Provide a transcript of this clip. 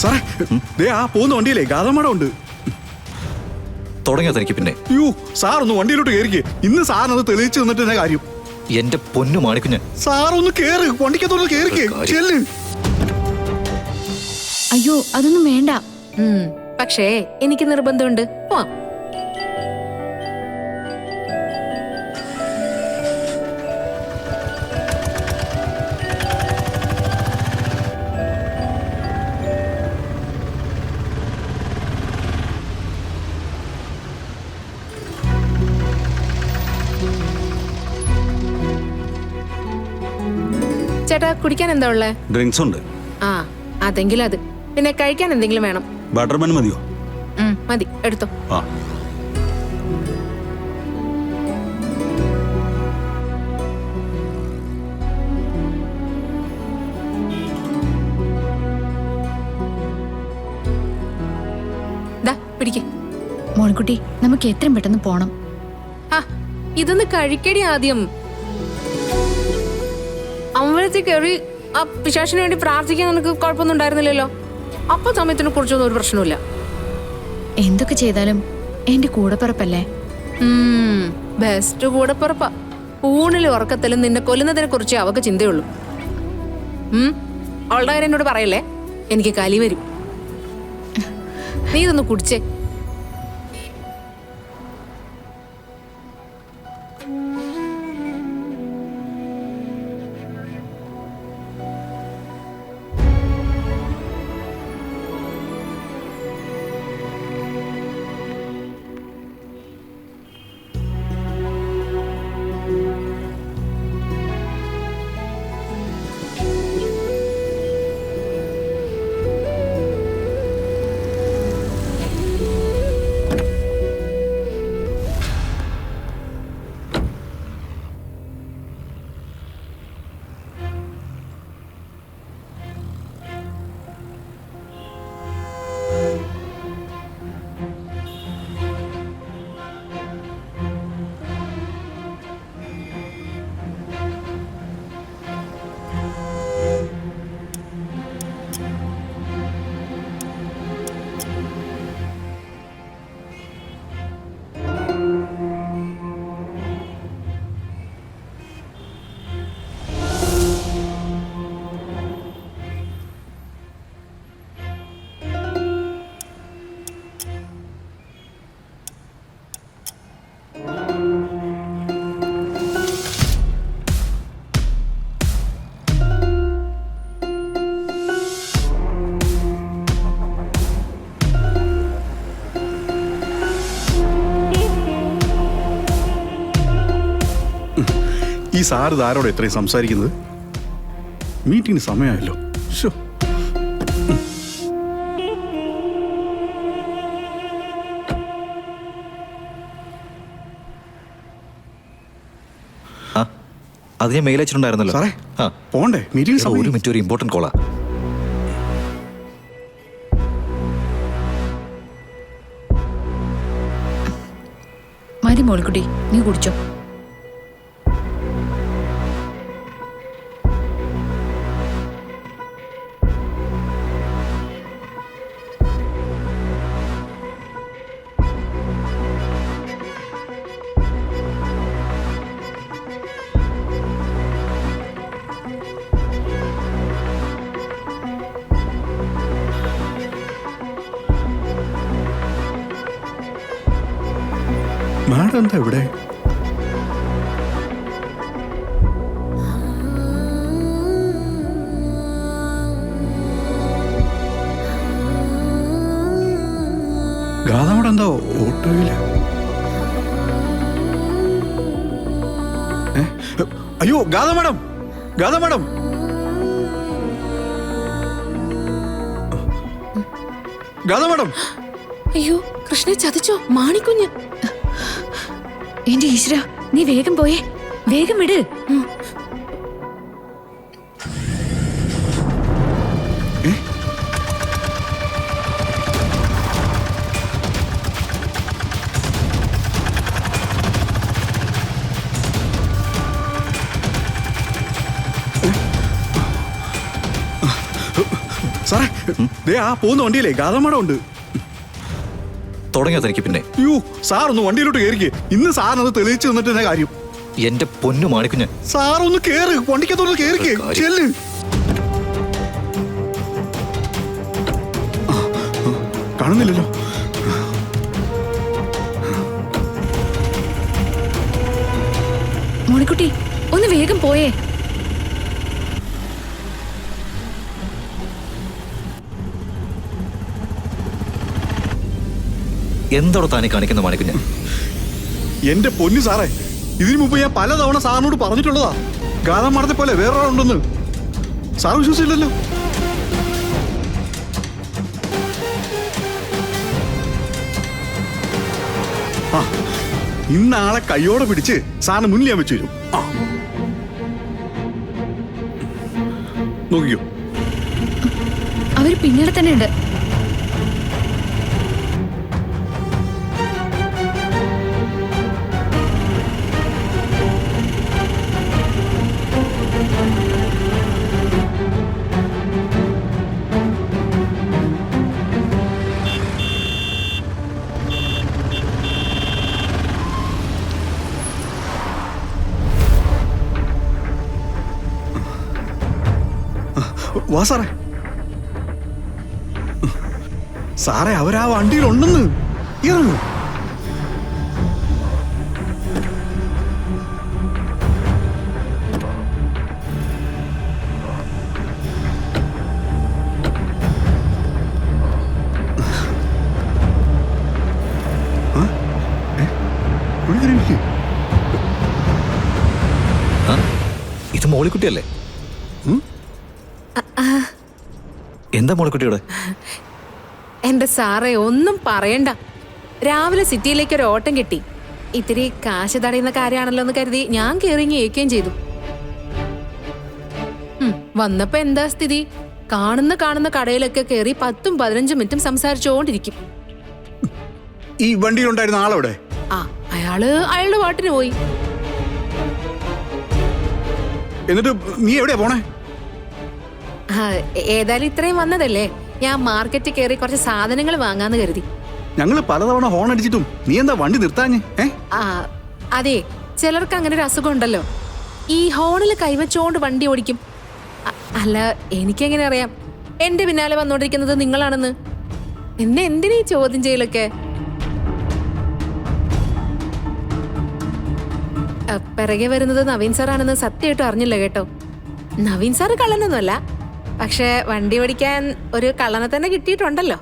സാറേ ദേ ആ പോകുന്ന വണ്ടിയിലേ ഗാതമടം ഉണ്ട്. തുടങ്ങിയോ തനിക്ക് പിന്നെ? അയ്യോ സാറൊന്ന് വണ്ടിയിലോട്ട് കയറിക്കേ. ഇന്ന് സാറിനത് തെളിയിച്ചു തന്നിട്ട് തന്നെ കാര്യം. എന്റെ പൊന്നു മാണിക്കുഞ്ഞ്, സാറൊന്ന് കേറ്, വണ്ടിക്കത്തൊന്ന് കേറിക്കേ. ചെല്ല്. അയ്യോ അതൊന്നും വേണ്ട. പക്ഷേ എനിക്ക് നിർബന്ധമുണ്ട്. പോവാം. ചേട്ടാ കുടിക്കാൻ എന്താ ഉള്ളേ? ഡ്രിങ്ക്സ് ഉണ്ട്. ആ അതെങ്കിലും അത്. പിന്നെ കഴിക്കാൻ എന്തെങ്കിലും വേണം. ബട്ടർമൻ മതിയോ? മതി, എടുത്തോ. ആ ദാ പിടിക്ക്. മോൾക്കുട്ടി നമുക്ക് എത്രയും പെട്ടെന്ന് പോണം. ആ ഇതൊന്ന് കഴിക്കടി ആദ്യം. അമ്പലത്തിൽ കയറി ആ പിശാചിന് വേണ്ടി പ്രാർത്ഥിക്കാൻ നിനക്ക് കുഴപ്പമൊന്നും ഉണ്ടായിരുന്നില്ലല്ലോ. അപ്പൊ സമയത്തിനെ കുറിച്ചൊന്നും ഒരു പ്രശ്നമില്ല. എന്തൊക്കെ ചെയ്താലും എന്റെ കൂടെപ്പിറപ്പല്ലേ. ബെസ്റ്റ് കൂടെപ്പിറപ്പാ. ഊണിലും ഉറക്കത്തിലും നിന്നെ കൊല്ലുന്നതിനെ കുറിച്ച് അവക്ക് ചിന്തയുള്ളൂ. അവളുടെ കാര്യം എന്നോട് പറയല്ലേ, എനിക്ക് കലി വരും. നീ ഇതൊന്ന് കുടിച്ചേ. ഈ സാറ് ആരോടെ എത്രയും സംസാരിക്കുന്നത്? മീറ്റിംഗിന് സമയമായല്ലോ. അത് ഞാൻ മെയിൽ അയച്ചിട്ടുണ്ടായിരുന്നല്ലോ. സാറേ പോണ്ടേ? മീറ്റിംഗ് ഒരു മിനിറ്റ്, ഒരു ഇമ്പോർട്ടന്റ് കോളാ. മതി മോൾക്കുട്ടി, നീ കുടിച്ചോ. മാഡം എന്താ ഇവിടെ? ഗാതമടം എന്താ ഓട്ടോയില്? അയ്യോ ഗാതമടം, ഗാതമടം. ഗാതമടം. അയ്യോ കൃഷ്ണനെ ചതിച്ചോ മാണിക്കുഞ്ഞ്? എന്റെ ഈശ്വര, നീ വേഗം പോയേ, വേഗം വിട്. സാറേ ദേ ആ പോകുന്ന വണ്ടിയിലേ ഗാതമടം ഉണ്ട്. തുടങ്ങിയോ തനിക്ക് പിന്നെ? അയ്യോ സാർ ഒന്ന് വണ്ടിയിലോട്ട് കയറിക്കേ. ഇന്ന് സാറിനത് തെളിയിച്ചു തന്നിട്ട് തന്നെ കാര്യം. എന്റെ പൊന്നു മാണിക്കുഞ്ഞ്, സാർ ഒന്ന് കേറ്, വണ്ടിക്കകത്തൊന്ന് കേറിക്കേ. ചെല്ല്. കാണുന്നില്ലല്ലോ. മോണിക്കുട്ടി ഒന്ന് വേഗം പോയേ. എന്തോടെ താനീ കാണിക്കുന്ന മാണിക്കുഞ്ഞ്? എന്റെ പൊന്നു സാറേ, ഇതിനു മുമ്പ് ഞാൻ പലതവണ സാറിനോട് പറഞ്ഞിട്ടുള്ളതാ ഗാതമടത്തെ പോലെ വേറൊരാളുണ്ടെന്ന്. സാർ വിശ്വസിച്ചില്ലല്ലോ. ആ ഇന്നാളെ കയ്യോടെ പിടിച്ച് സാറിന് മുന്നിൽ ഞാൻ വെച്ചു തരും. ആ നോക്കിയോ, അവര് പിന്നീട് തന്നെ ഉണ്ട്. വാ സാറേ. സാറേ അവരാ വണ്ടിയിലുണ്ടെന്ന്. ഇറങ്ങൂ. ഇത് മോളിക്കുട്ടിയല്ലേ? എന്താ മോളിക്കുട്ടിയോടെ? എന്റെ സാറേ ഒന്നും പറയണ്ട. രാവിലെ സിറ്റിയിലേക്ക് ഒരു ഓട്ടം കിട്ടി. ഇത്തിരി കാശ് തടയുന്ന കാര്യമാണല്ലോ എന്ന് കരുതി ഞാൻ കയറിങ്ങി ഏൽക്കുകയും ചെയ്തു. വന്നപ്പോ എന്താ സ്ഥിതി? കാണുന്ന കടയിലൊക്കെ കയറി 10-15 മിനിറ്റും സംസാരിച്ചുകൊണ്ടിരിക്കും. ഈ വണ്ടിയിലുണ്ടായിരുന്ന ആളെവിടെ? ആ അയാളുടെ പാട്ടിന് പോയി. എന്നിട്ട് നീ എവിടെയാ പോണേ? ഏതായാലും ഇത്രയും വന്നതല്ലേ, ഞാൻ മാർക്കറ്റിൽ കയറി കുറച്ച് സാധനങ്ങൾ വാങ്ങാന്ന് കരുതി. ഞങ്ങള് പലതവണ ഹോൺ അടിച്ചിട്ടും നീ എന്താ വണ്ടി നിർത്താഞ്ഞേ? അതെ, ചിലർക്ക് അങ്ങനെ ഒരു അസുഖം ഉണ്ടല്ലോ, ഈ ഹോണിൽ കൈവച്ചോണ്ട് വണ്ടി ഓടിക്കും. അല്ല എനിക്കെങ്ങനെ അറിയാം എന്റെ പിന്നാലെ വന്നോണ്ടിരിക്കുന്നത് നിങ്ങളാണെന്ന്? എന്നെ എന്തിനാ ഈ ചോദ്യം ചെയ്യലൊക്കെ? പിറകെ വരുന്നത് നവീൻ സാറാണെന്ന് സത്യമായിട്ടും അറിഞ്ഞില്ല കേട്ടോ. നവീൻ സാറ് കള്ളനൊന്നുമല്ല, പക്ഷെ വണ്ടി ഓടിക്കാൻ ഒരു കള്ളനെ തന്നെ കിട്ടിയിട്ടുണ്ടല്ലോ.